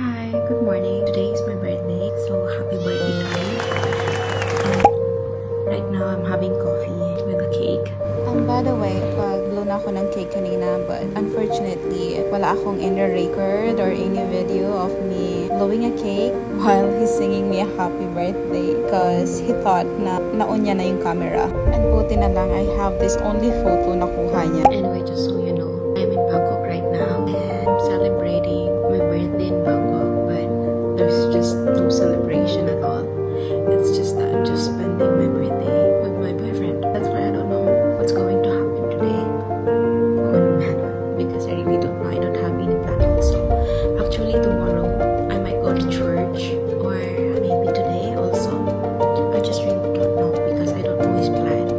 Hi, good morning. Today is my birthday, so happy birthday to me. And right now, I'm having coffee with a cake. And by the way, pag-blow na ako ng cake kanina, but unfortunately, wala akong any record or any video of me blowing a cake while he's singing me a happy birthday because he thought na naon niya na yung camera. And buti na lang, I have this only photo na kuha niya. Anyway, just so you know, I'm in Bangkok right now and I'm celebrating my birthday in Bangkok, but there's just no celebration at all. It's just that I'm just spending my birthday with my boyfriend. That's why I don't know what's going to happen today because I really don't know. I don't have any plan also. Actually, tomorrow I might go to church or maybe today also. I just really don't know because I don't know his plan.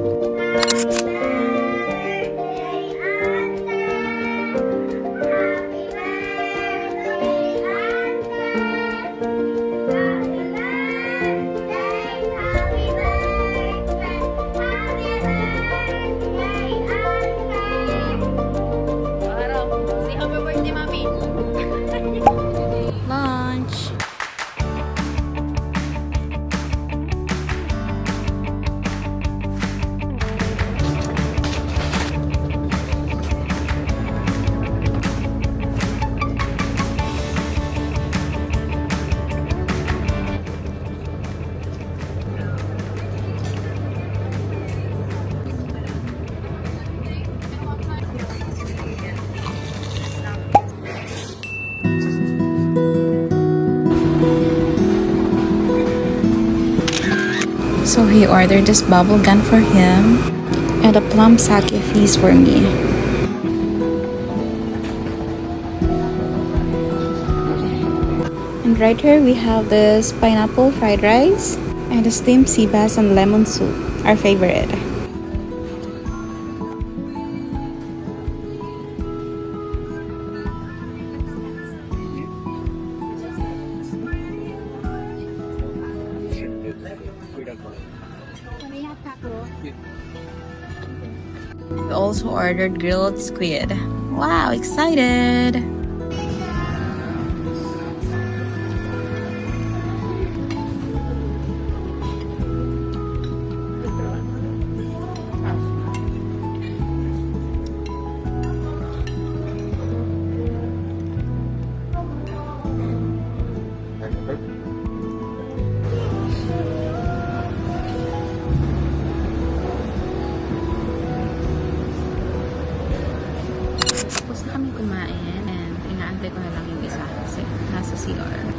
Lunch! So he ordered this bubble gun for him and a plum sake feast for me. And right here we have this pineapple fried rice and a steamed sea bass and lemon soup, our favorite. We also ordered grilled squid. Wow, excited! Tapos na kami kumain and inaantay ko na lang yung isa kasi nasa CR. And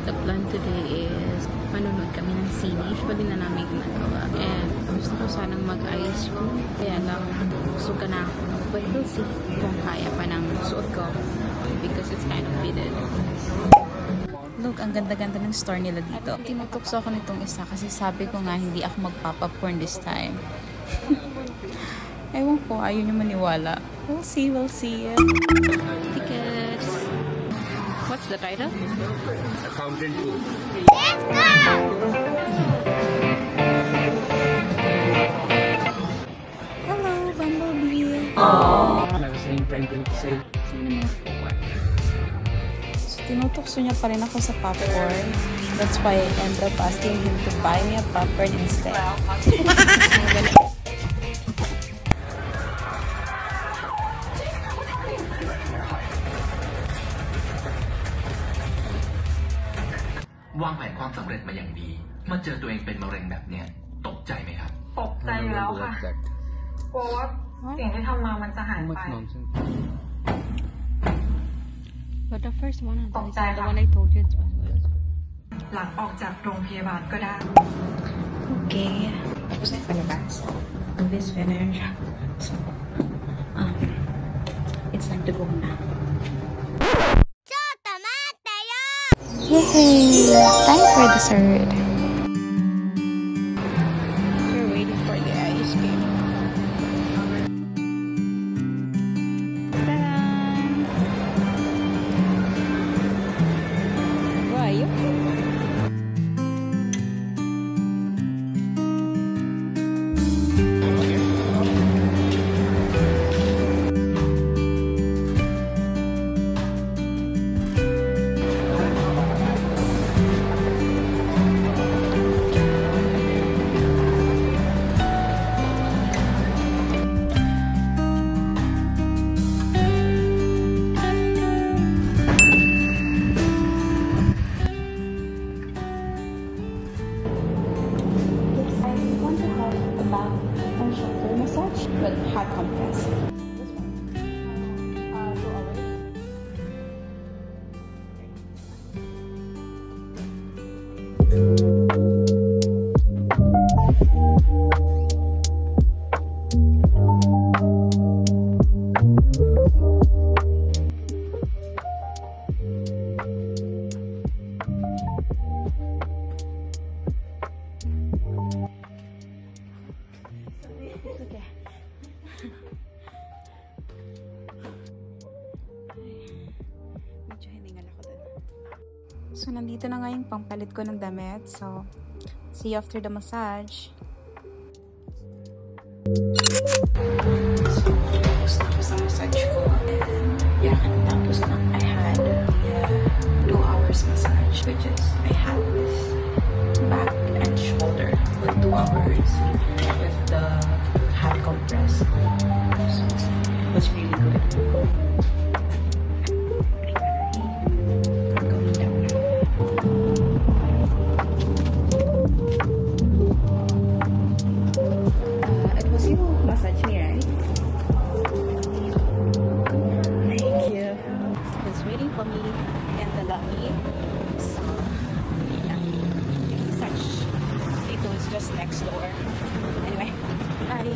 the plan today is manunod kami ng sine. Usually na namin ginagawa. And gusto ko sanang mag-ice cream. Kaya lang gusto ka na ako. But we'll see kung kaya pa ng suot ko because it's kind of fitted. Look, ang ganda-ganda ng store nila dito. Tinutukso ako nitong isa kasi sabi ko nga hindi ako magpapapcorn this time. Ewan ko, ayaw niyo maniwala. We'll see, we'll see. Tickets. What's the title? Accountant 2. Let's go! Hello, Bumblebee. I was saying, trying to say. So, tinutokso niya pa rin ako sa popcorn. That's why I ended up asking him to buy me a popcorn instead.วางแผนความสำเร็จมาอย่างดีมาเจอตัวเองเป็นมะเร็งแบบเนี้ยตกใจไหมครับ ตกใจอยู่แล้วค่ะกลัวว่าสิ่งที่ทำมามันจะหายไป But the first one, the Tộc dài one lắm. I told you it was. หลังออกจากโรงพยาบาลก็ได้ Okay. Tapos na yung palabas. And this finish. So, it's time to go na. Yay! Time for dessert. We're waiting for the ice cream. Ta-da! Why? Okay. Medyo hiningal ako dun. So, nandito na nga yung pampalit ko ng damit. So, see you after the massage. So, tapos na ako sa massage ko. Yeah, tapos na. I had 2 hours massage, which is I had this back and shoulder for 2 hours with the hot compress. So, it was really good. Going down now. It was you who massaged me, right? Thank you. It's waiting for me in the lobby. So, yeah. Massage. It was just next door. Anyway, bye.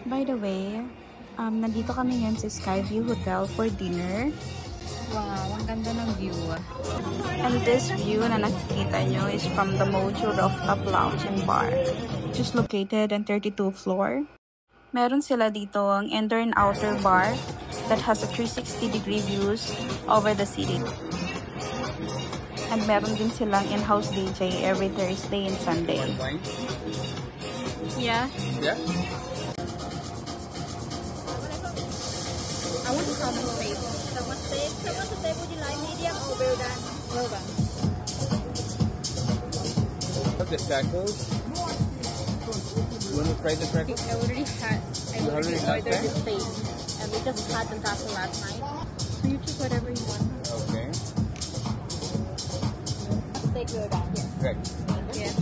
By the way, nandito kami ngayon sa Skyview Hotel for dinner. Wow, ang ganda ng view. And this view na nakikita nyo is from the Mojo Rooftop Lounge and Bar, which is located on 32th floor. Meron sila dito ang indoor and outer bar that has a 360-degree views over the city. And meron din silang in-house DJ every Thursday and Sunday. Yeah? Yeah? I want to salmon steak. Salmon steak. Salmon steak, would you like medium or well done? Well done. The tacos? You want to try the tacos? I already had. You already had ordered that? the steak. And we just had the taco last night. So you choose whatever you want. Okay. Steak well done. Yes. Right. Yes.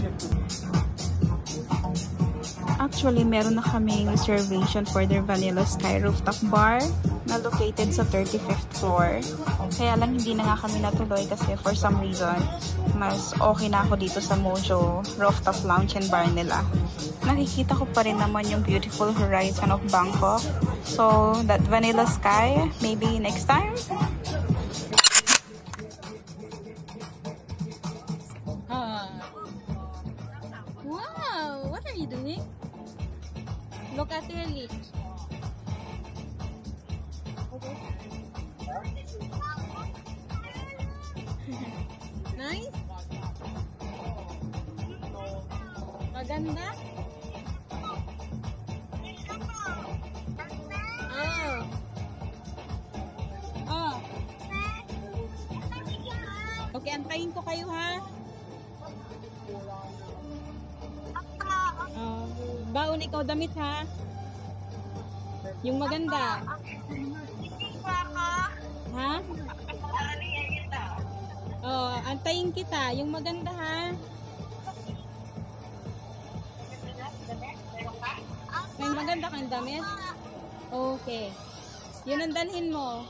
Actually, meron na kaming reservation for their Vanilla Sky Rooftop Bar na located sa 35th floor. Kaya lang hindi na nga kami natuloy kasi for some reason, mas okay na ako dito sa Mojo Rooftop Lounge and Bar nila. Nakikita ko pa rin naman yung beautiful horizon of Bangkok. So, that Vanilla Sky, maybe next time? Wow, what are you doing? Look at your lips. Nice? Maganda? Oh. Oh. Okay, antayin ko kayo ha. Baon ikaw damit ha. Yung maganda. Ha? Oh, antayin kita. Yung maganda ha. May maganda kang damit? Okay. Yun ang dalhin mo.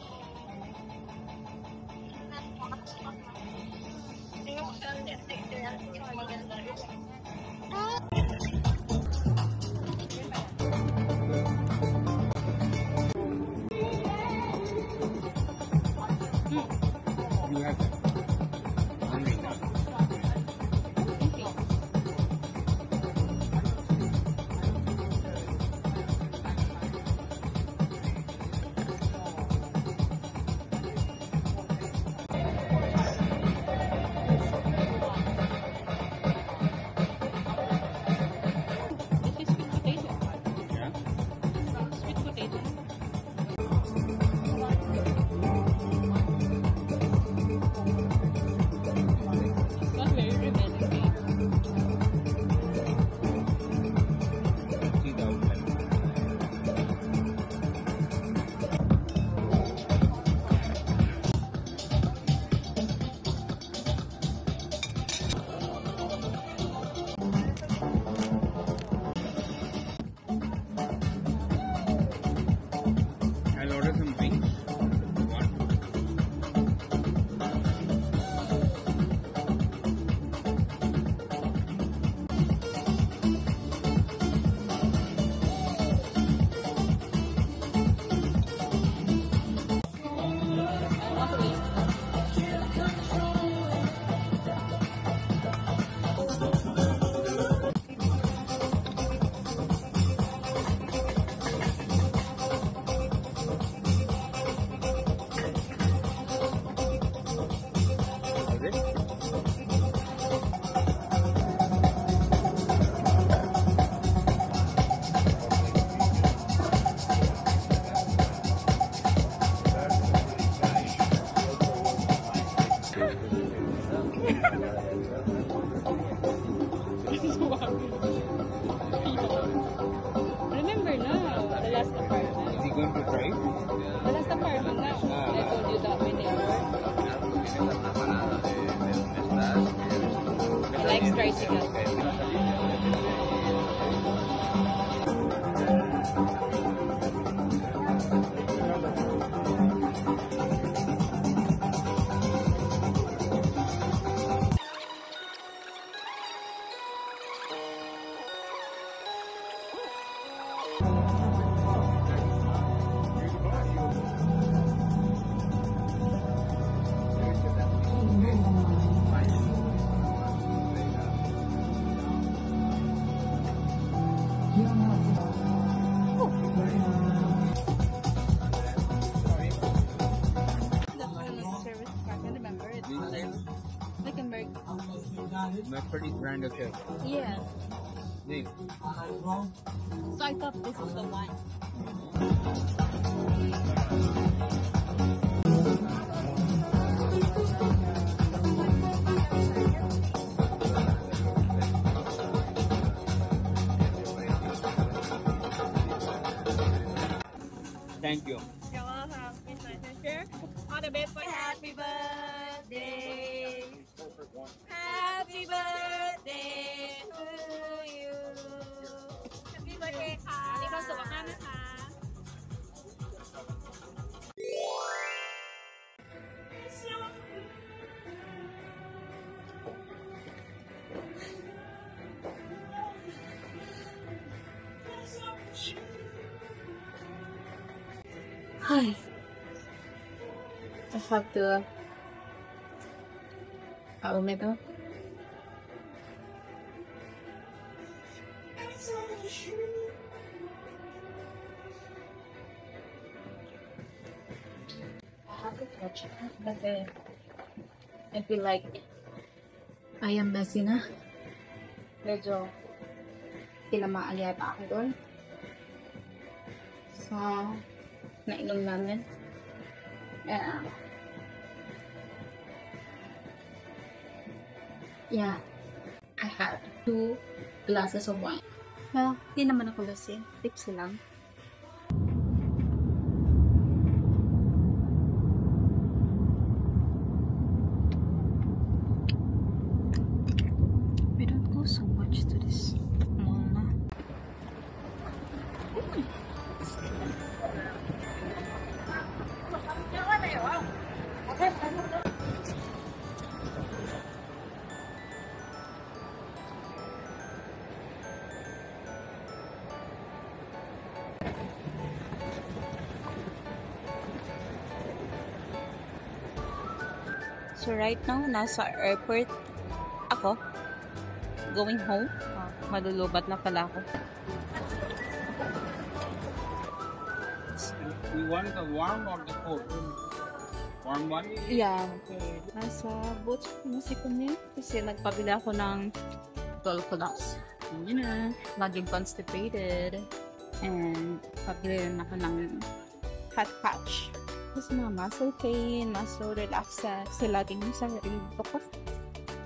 You have that. Remember now, the last apartment. Is he going to try? The last apartment now. I told you that my neighbor. He likes tricycles. Mercedes brand of it. Yeah. Name. So I thought this was the one. Thank you. You're welcome. Please share. All the best for happy birthday. Happy birthday to you. Happy birthday ค่ะมีความสุขมากๆนะคะ Hi. I have to umito. I have to touch it, but I feel like I am messy na. Medyo tinamaan yata ako doon. So, nainom namin. Yeah. I had 2 glasses of wine. Well, di naman ako lasing. Tipsy lang. We don't go so much to this mall na. So right now, nasa airport ako. Going home. Malulubat na pala ako. We want the warm or the cold? Warm one? Yeah. Nasa boots na si Kunin kasi nagpabili ako ng Dolcolax. Yun na. Laging constipated. And pabili rin ako ng hot patch. Tapos mga muscle pain, muscle relaxant. Kasi laging sa ito ko.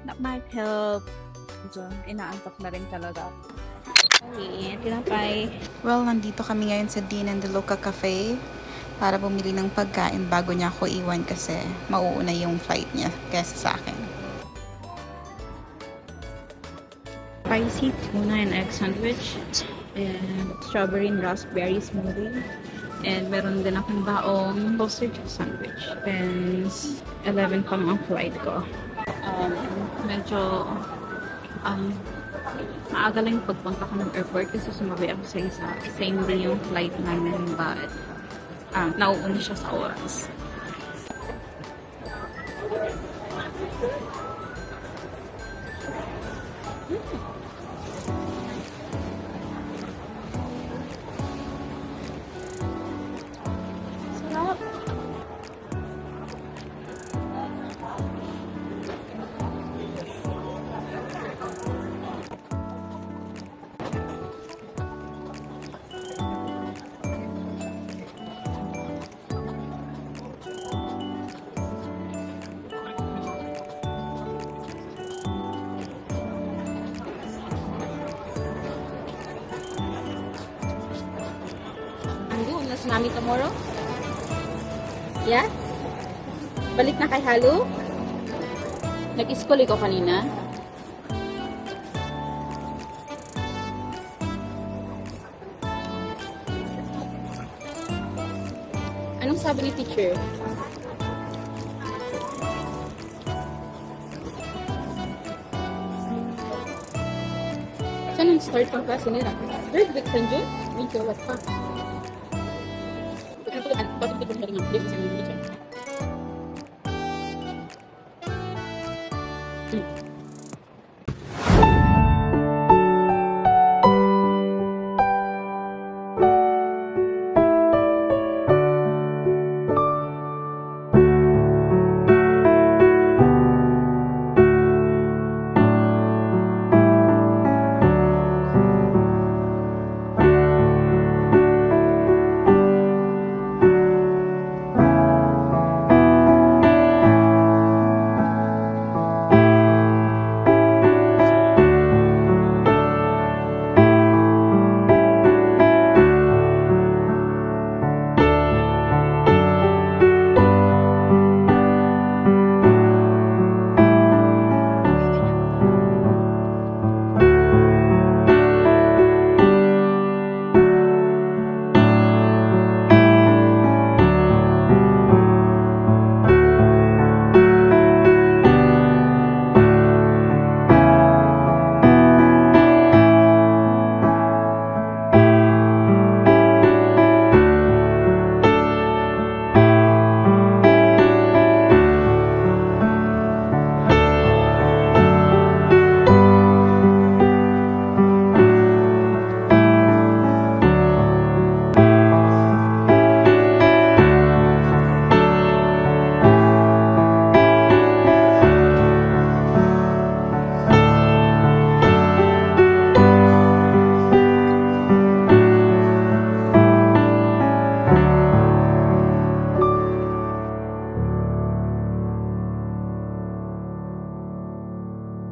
That might help. So, inaantok na rin talaga. Okay, tinapay. Well, nandito kami ngayon sa Dean and DeLuca Cafe para bumili ng pagkain bago niya ako iwan kasi mauuna yung flight niya kaysa sa akin. Spicy tuna and egg sandwich and strawberry and raspberry smoothie. And meron din akong baong sausage sandwich. And 11 pa ang flight ko. Medyo maaga lang yung pagpunta ko ng airport kasi sumabi ako sa isa. Same din yung flight namin but nauuna siya sa oras. mommy tomorrow? Yeah? Balik na kay Halu? Nag-school ikaw kanina? Anong sabi ni teacher? Saan ang start ng klase nila? Third week sa June? Medyo what pa? Bakit ko rin ang teacher?